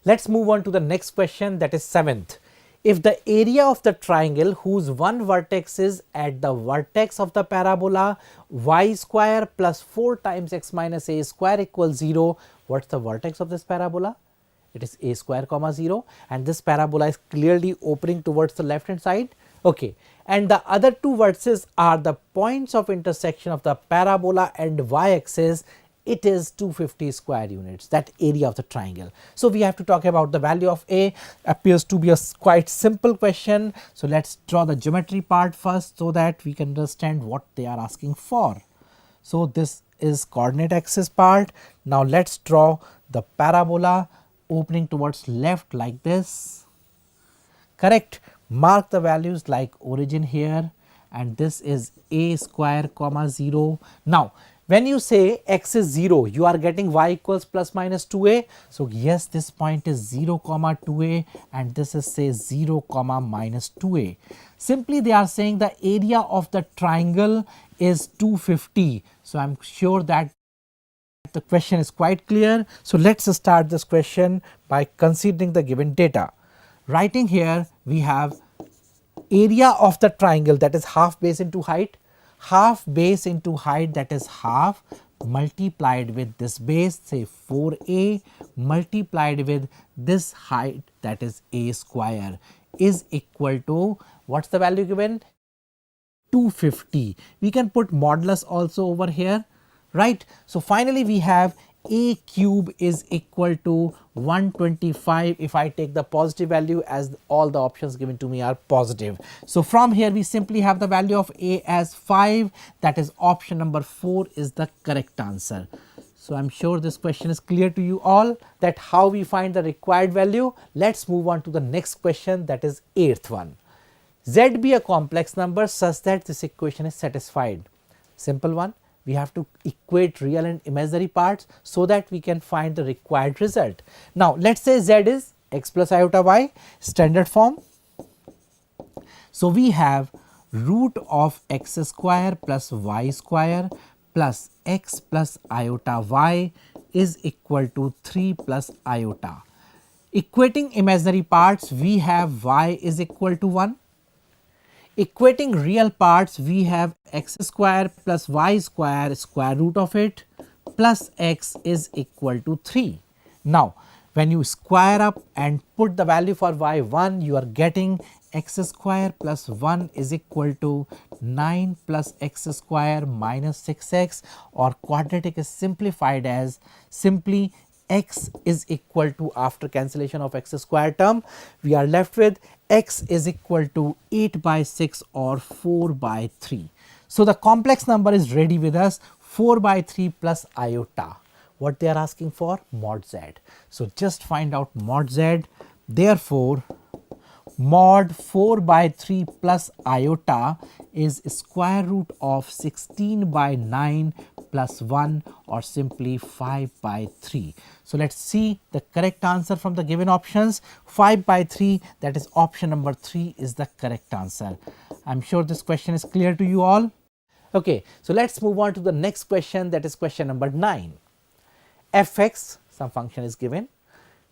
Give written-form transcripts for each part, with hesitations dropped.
Let's move on to the next question, that is 7th. If the area of the triangle whose one vertex is at the vertex of the parabola y square plus 4 times x minus a square equals 0, what's the vertex of this parabola? It is a square comma 0, and this parabola is clearly opening towards the left hand side. Okay, and the other two vertices are the points of intersection of the parabola and y axis. It is 250 square units, that area of the triangle. So we have to talk about the value of a. Appears to be a quite simple question. So let's draw the geometry part first so that we can understand what they are asking for. So this is coordinate axis part. Now let's draw the parabola opening towards left like this. Correct. Mark the values like origin here, and this is a square comma 0. Now when you say x is 0, you are getting y equals plus minus 2a. So yes, this point is 0 comma 2a, and this is say 0 comma minus 2a. Simply they are saying the area of the triangle is 250. So I am sure that the question is quite clear. So let's start this question by considering the given data. Writing here, we have area of the triangle, that is half base into height. Half base into height, that is half multiplied with this base, say 4a, multiplied with this height, that is a square, is equal to, what's the value given? 250. We can put modulus also over here, right? So finally we have a cube is equal to 125 if I take the positive value, as all the options given to me are positive. So from here we simply have the value of a as 5, that is option number 4 is the correct answer. So I am sure this question is clear to you all, that how we find the required value. Let's move on to the next question, that is 8th one. Z be a complex number such that this equation is satisfied. Simple one. We have to equate real and imaginary parts so that we can find the required result. Now let's say z is x plus iota y, standard form. So we have root of x square plus y square plus x plus iota y is equal to 3 plus iota. Equating imaginary parts, we have y is equal to 1. Equating real parts, we have x square plus y square square root of it plus x is equal to 3. Now when you square up and put the value for y1, you are getting x square plus 1 is equal to 9 plus x square minus 6x, or quadratic is simplified as simply x is equal to, after cancellation of x square term, we are left with x is equal to 8 by 6 or 4 by 3. So the complex number is ready with us, 4 by 3 plus iota. What they are asking for? Mod z. So just find out mod z. Therefore mod 4 by 3 plus iota is square root of 16 by 9 plus 1, or simply 5 by 3. So let's see the correct answer from the given options. 5 by 3, that is option number 3 is the correct answer. I'm sure this question is clear to you all. Okay, so let's move on to the next question, that is question number 9. Fx, some function is given,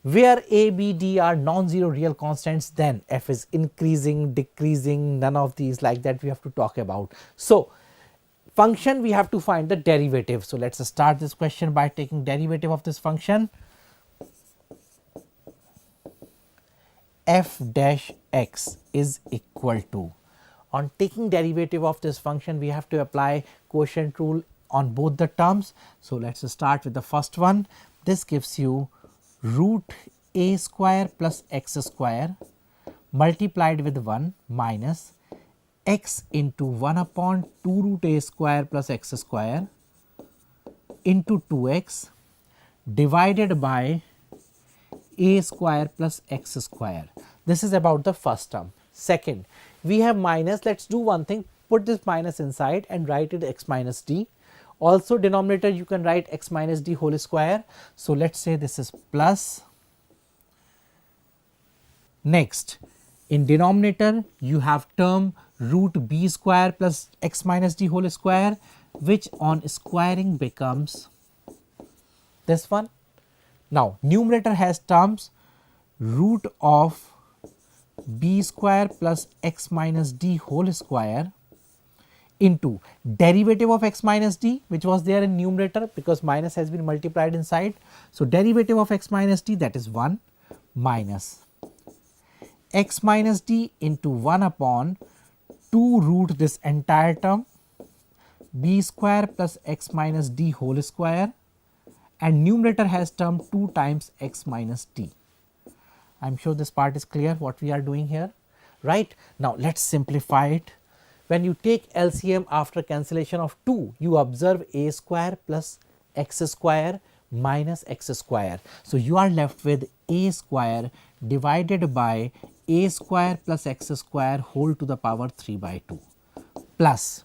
where a, b, d are non-zero real constants, then f is increasing, decreasing, none of these like that we have to talk about. So function, we have to find the derivative. So let's start this question by taking derivative of this function. F dash x is equal to, on taking derivative of this function, we have to apply quotient rule on both the terms. So let's start with the first one. This gives you root a square plus x square multiplied with 1 minus x into 1 upon 2 root a square plus x square into 2x divided by a square plus x square. This is about the first term. Second, we have minus. Let's do one thing, put this minus inside and write it x minus d. Also denominator you can write x minus d whole square. So let's say this is plus. Next, in denominator you have term root b square plus x minus d whole square, which on squaring becomes this one. Now numerator has terms root of b square plus x minus d whole square into derivative of x minus d, which was there in numerator because minus has been multiplied inside. So, derivative of x minus d, that is 1 minus x minus d into 1 upon 2 root this entire term b square plus x minus d whole square, and numerator has term 2 times x minus d. I am sure this part is clear what we are doing here, right. Now, let us simplify it. When you take LCM after cancellation of 2, you observe a square plus x square minus x square. So, you are left with a square divided by a square plus x square whole to the power 3 by 2 plus.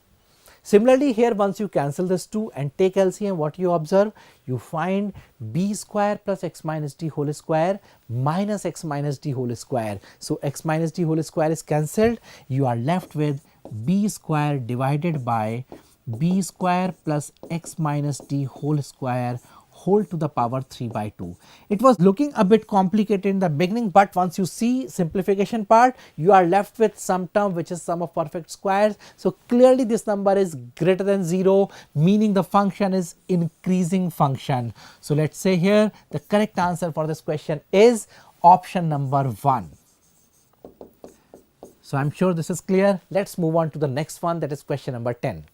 Similarly, here once you cancel this 2 and take LCM, what you observe? You find b square plus x minus d whole square minus x minus d whole square. So, x minus d whole square is cancelled. You are left with b square divided by b square plus x minus d whole square whole to the power 3 by 2. It was looking a bit complicated in the beginning, but once you see simplification part, you are left with some term which is sum of perfect squares. So, clearly this number is greater than 0, meaning the function is increasing function. So, let us say here the correct answer for this question is option number 1. So, I am sure this is clear. Let us move on to the next one, that is question number 10.